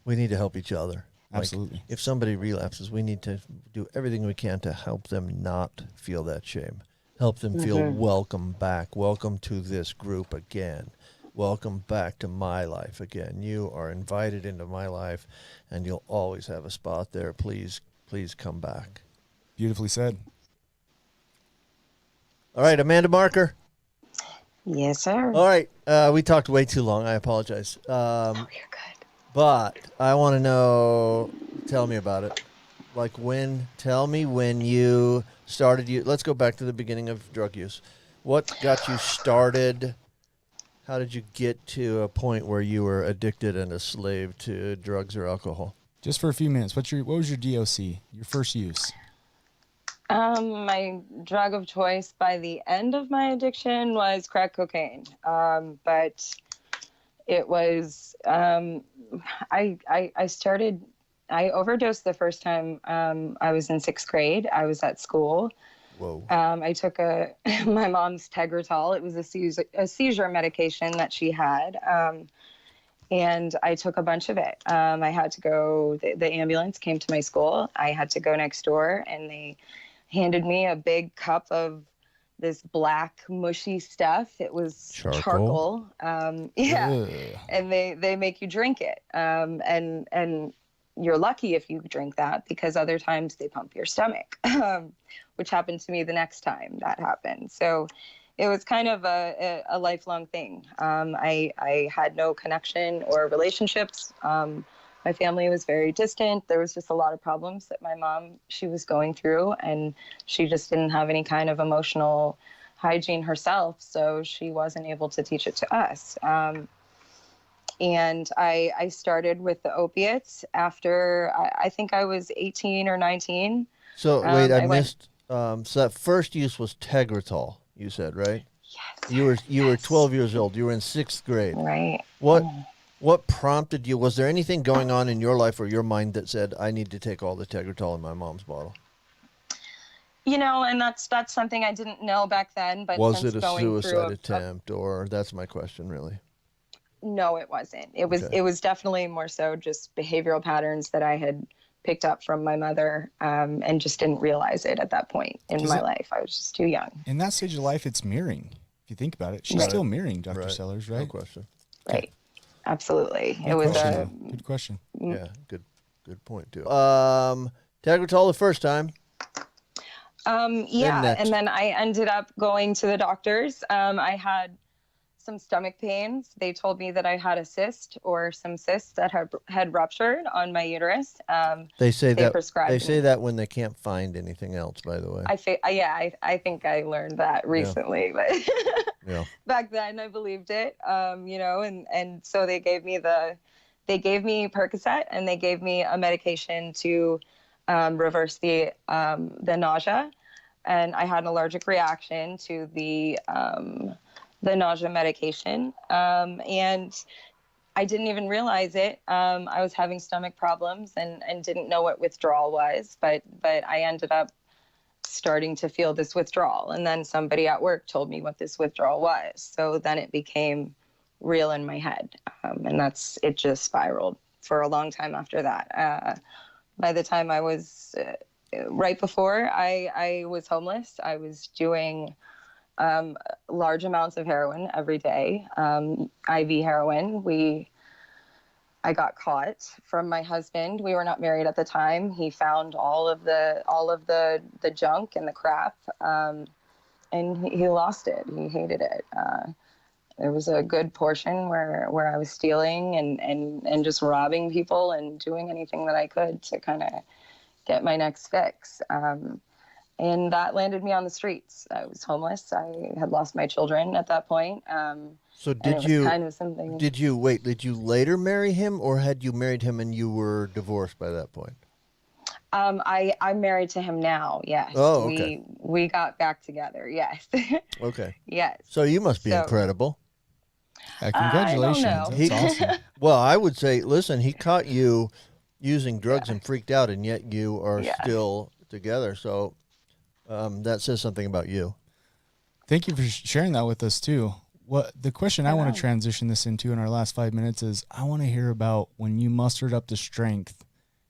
Speaker 3: We need to help each other.
Speaker 4: Absolutely.
Speaker 3: Like, if somebody relapses, we need to do everything we can to help them not feel that shame. Help them feel welcome back. Welcome to this group again. Welcome back to my life again. You are invited into my life, and you'll always have a spot there. Please come back.
Speaker 4: Beautifully said.
Speaker 3: All right, Amanda Marker.
Speaker 5: Yes, sir.
Speaker 3: All right, we talked way too long. I apologize.
Speaker 5: Oh, you're good.
Speaker 3: But I want to know, tell me about it. Like tell me when you started, let's go back to the beginning of drug use. What got you started? How did you get to a point where you were addicted and a slave to drugs or alcohol?
Speaker 4: Just for a few minutes, what was your DOC, your first use?
Speaker 5: My drug of choice by the end of my addiction was crack cocaine. But it was, I overdosed the first time I was in sixth grade. I was at school.
Speaker 3: Whoa.
Speaker 5: I took my mom's Tegretol. It was a seizure medication that she had. And I took a bunch of it. I had to go, the ambulance came to my school. I had to go next door, and they handed me a big cup of this black mushy stuff. It was charcoal. Yeah. Ugh. And they make you drink it. And you're lucky if you drink that, because other times they pump your stomach, which happened to me the next time that happened. So it was kind of a lifelong thing. I had no connection or relationships. My family was very distant. There was just a lot of problems that my mom, she was going through, and she just didn't have any kind of emotional hygiene herself. So she wasn't able to teach it to us. And I started with the opiates after, I think I was 18 or 19.
Speaker 3: So wait, I missed. So that first use was Tegretol, you said, right?
Speaker 5: Yes.
Speaker 3: You were 12 years old. You were in sixth grade.
Speaker 5: Right.
Speaker 3: What prompted you? Was there anything going on in your life or your mind that said, I need to take all the Tegretol in my mom's bottle?
Speaker 5: And that's something I didn't know back then. But
Speaker 3: was it a suicide attempt, or that's my question, really?
Speaker 5: No, it wasn't. It was definitely more so just behavioral patterns that I had picked up from my mother, and just didn't realize it at that point in my life. I was just too young.
Speaker 4: In that stage of life, it's mirroring. If you think about it, she's still mirroring Dr. Sellers, right?
Speaker 3: No question.
Speaker 5: Right. Absolutely.
Speaker 4: Good question.
Speaker 3: Yeah, good point too. Tegretol the first time.
Speaker 5: Yeah, and then I ended up going to the doctors. I had some stomach pains. They told me that I had a cyst, or some cysts that had ruptured on my uterus.
Speaker 3: They say that when they can't find anything else, by the way.
Speaker 5: I think I learned that recently, but
Speaker 3: yeah.
Speaker 5: Back then I believed it. And so they gave me Percocet, and they gave me a medication to reverse the nausea. And I had an allergic reaction to the nausea medication. And I didn't even realize it. I was having stomach problems and didn't know what withdrawal was, but I ended up starting to feel this withdrawal. And then somebody at work told me what this withdrawal was. So then it became real in my head. And it just spiraled for a long time after that. By the time I was, right before I was homeless, I was doing large amounts of heroin every day, IV heroin. I got caught from my husband. We were not married at the time. He found all of the junk and the crap, and he lost it. He hated it. There was a good portion where I was stealing and just robbing people and doing anything that I could to kind of get my next fix. And that landed me on the streets. I was homeless. I had lost my children at that point.
Speaker 3: So did you
Speaker 5: Did
Speaker 3: you later marry him, or had you married him and you were divorced by that point?
Speaker 5: I'm married to him now. Yes.
Speaker 3: Oh, okay.
Speaker 5: We got back together. Yes.
Speaker 3: Okay.
Speaker 5: Yes.
Speaker 3: So you must be incredible.
Speaker 4: Congratulations.
Speaker 5: I don't know.
Speaker 4: That's awesome.
Speaker 3: Well, I would say, listen, he caught you using drugs and freaked out, and yet you are still together. So that says something about you.
Speaker 4: Thank you for sharing that with us too. What the question I want to transition this into in our last 5 minutes is, I want to hear about when you mustered up the strength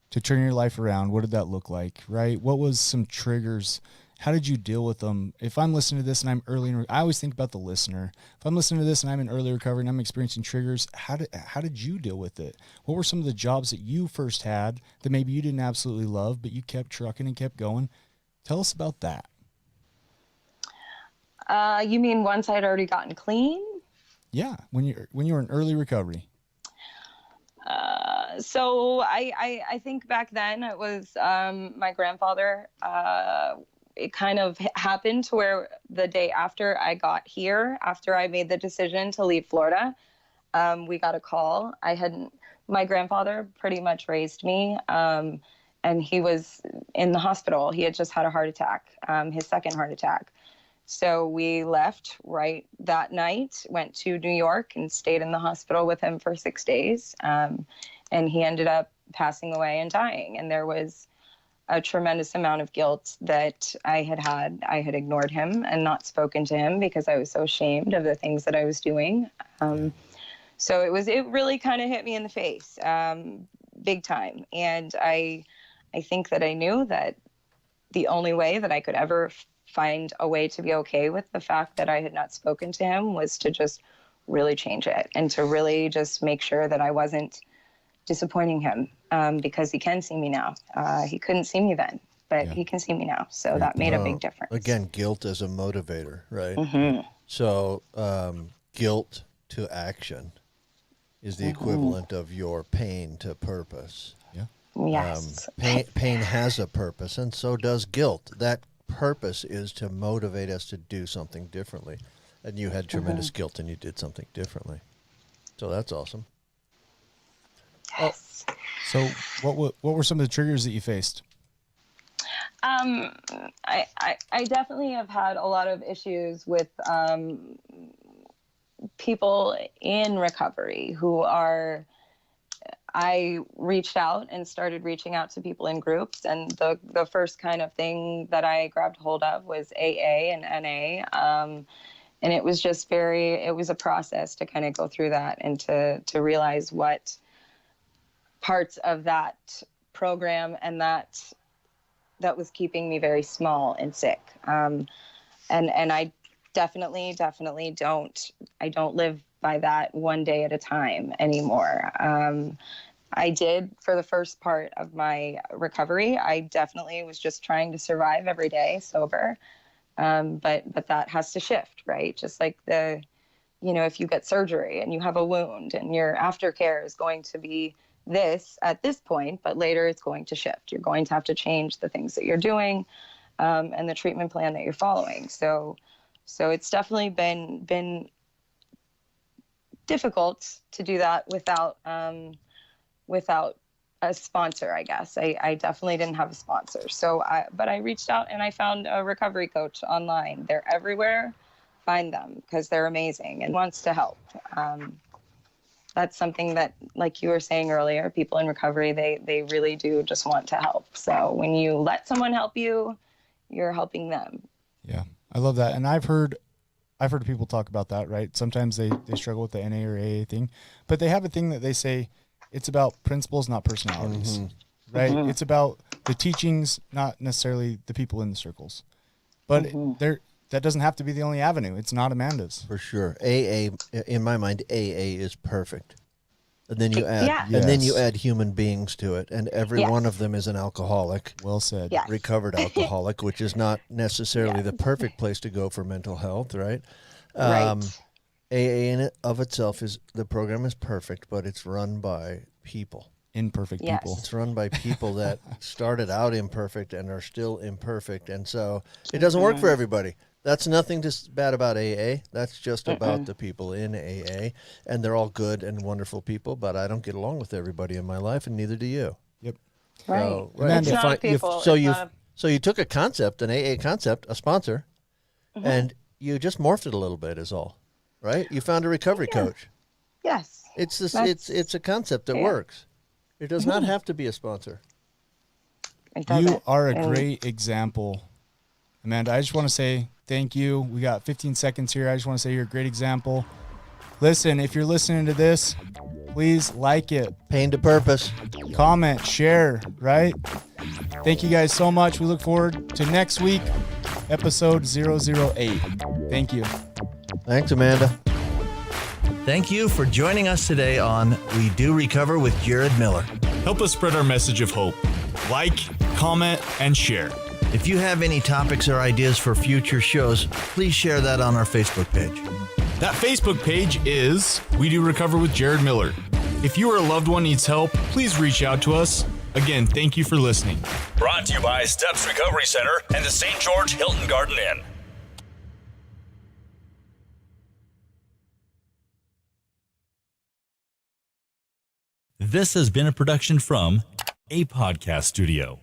Speaker 4: to turn your life around. What did that look like, right? What was some triggers? How did you deal with them? If I'm listening to this and I'm early, I always think about the listener. If I'm listening to this and I'm in early recovery and I'm experiencing triggers, how did you deal with it? What were some of the jobs that you first had that maybe you didn't absolutely love, but you kept trucking and kept going? Tell us about that.
Speaker 5: You mean once I'd already gotten clean?
Speaker 4: Yeah, when you were in early recovery.
Speaker 5: So I think back then it was my grandfather. It kind of happened to where the day after I got here, after I made the decision to leave Florida, we got a call. My grandfather pretty much raised me, and he was in the hospital. He had just had a heart attack, his second heart attack. So we left right that night, went to New York and stayed in the hospital with him for 6 days. And he ended up passing away and dying. And there was a tremendous amount of guilt that I had. I had ignored him and not spoken to him because I was so ashamed of the things that I was doing. So it really kind of hit me in the face, big time. And I think that I knew that the only way that I could ever find a way to be okay with the fact that I had not spoken to him was to just really change it and to really just make sure that I wasn't disappointing him, because he can see me now. He couldn't see me then, but he can see me now. So that made a big difference.
Speaker 3: Again, guilt as a motivator, right?
Speaker 5: Mm-hmm.
Speaker 3: So guilt to action is the equivalent of your pain to purpose.
Speaker 4: Yeah.
Speaker 5: Yes.
Speaker 3: Pain has a purpose, and so does guilt. That purpose is to motivate us to do something differently. And you had tremendous guilt and you did something differently. So that's awesome.
Speaker 5: Yes.
Speaker 4: So what were some of the triggers that you faced?
Speaker 5: I definitely have had a lot of issues with people in recovery who are. I reached out and started reaching out to people in groups, and the first kind of thing that I grabbed hold of was AA and NA, and it was just it was a process to kind of go through that and to realize what parts of that program and that was keeping me very small and sick, and I definitely don't live by that one day at a time anymore. I did for the first part of my recovery. I definitely was just trying to survive every day sober. But that has to shift, right? Just like if you get surgery and you have a wound and your aftercare is going to be this at this point, but later it's going to shift. You're going to have to change the things that you're doing, and the treatment plan that you're following. So it's definitely been difficult to do that without a sponsor, I guess. I definitely didn't have a sponsor. But I reached out and I found a recovery coach online. They're everywhere. Find them because they're amazing and wants to help. That's something that, like you were saying earlier, people in recovery, they really do just want to help. So when you let someone help you, you're helping them.
Speaker 4: Yeah, I love that. And I've heard people talk about that, right? Sometimes they struggle with the NA or AA thing, but they have a thing that they say it's about principles, not personalities, right? It's about the teachings, not necessarily the people in the circles. But that doesn't have to be the only avenue. It's not Amanda's.
Speaker 3: For sure. AA, in my mind, AA is perfect. And then you add,
Speaker 5: Yeah.
Speaker 3: and then you add human beings to it, and every one of them is an alcoholic.
Speaker 4: Well said.
Speaker 5: Yes.
Speaker 3: Recovered alcoholic, which is not necessarily the perfect place to go for mental health, right?
Speaker 5: Right.
Speaker 3: AA in it of itself the program is perfect, but it's run by people.
Speaker 4: Imperfect
Speaker 5: Yes.
Speaker 4: people.
Speaker 3: It's run by people that started out imperfect and are still imperfect, and so it doesn't work for everybody. That's nothing bad about AA. That's just about the people in AA, and they're all good and wonderful people, but I don't get along with everybody in my life, and neither do you.
Speaker 4: Yep.
Speaker 5: Right.
Speaker 3: So,
Speaker 4: It's
Speaker 5: not people.
Speaker 3: So you took a concept, an AA concept, a sponsor, and you just morphed it a little bit is all. right? You found a recovery coach.
Speaker 5: Yes.
Speaker 3: It's this. It's a concept that works. It does not have to be a sponsor.
Speaker 4: You are a great example, Amanda. I just want to say thank you. We got 15 seconds here. I just want to say you're a great example. Listen, if you're listening to this, please like it.
Speaker 3: Pain to purpose.
Speaker 4: Comment, share, right? Thank you guys so much. We look forward to next week, episode 008. Thank you.
Speaker 3: Thanks, Amanda.
Speaker 1: Thank you for joining us today on We Do Recover with Jared Miller.
Speaker 2: Help us spread our message of hope. Like, comment, and share.
Speaker 1: If you have any topics or ideas for future shows, please share that on our Facebook page.
Speaker 2: That Facebook page is We Do Recover with Jared Miller. If you or a loved one needs help, please reach out to us. Again, thank you for listening.
Speaker 1: Brought to you by Steps Recovery Center and the St. George Hilton Garden Inn. This has been a production from a podcast studio.